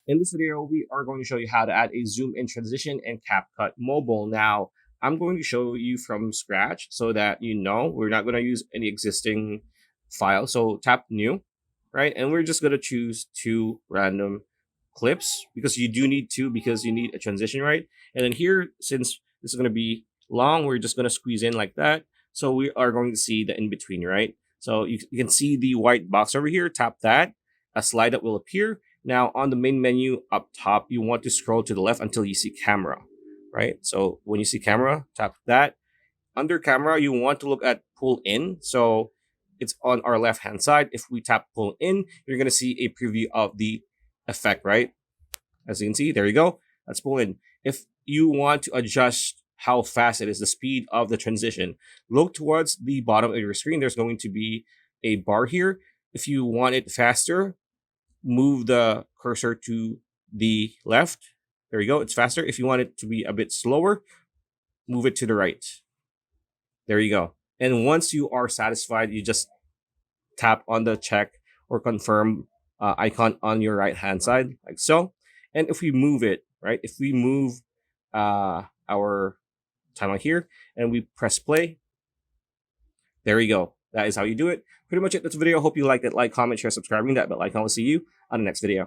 In this video, we are going to show you how to add a zoom in transition in CapCut Mobile. Now, I'm going to show you from scratch so that you know we're not going to use any existing file. So tap new, right? And we're just going to choose two random clips because you do need two because you need a transition, right? And then here, since this is going to be long, we're just going to squeeze in like that. So we are going to see the in between, right? So you can see the white box over here. Tap that. A slide up will appear. Now on the main menu up top, you want to scroll to the left until you see camera, right? So when you see camera, tap that. Under camera, you want to look at pull in. So it's on our left hand side. If we tap pull in, you're going to see a preview of the effect, right? As you can see, there you go. That's pull in. If you want to adjust how fast it is, the speed of the transition, look towards the bottom of your screen. There's going to be a bar here. If you want it faster, move the cursor to the left. There you go. It's faster. If you want it to be a bit slower, move it to the right. There you go. And once you are satisfied, you just tap on the check or confirm icon on your right hand side like so. And if we move it, right, if we move our timeline here and we press play, there you go. That is how you do it. Pretty much it. That's the video. Hope you liked it. Like, comment, share, subscribe, ring that bell icon. We'll see you on the next video.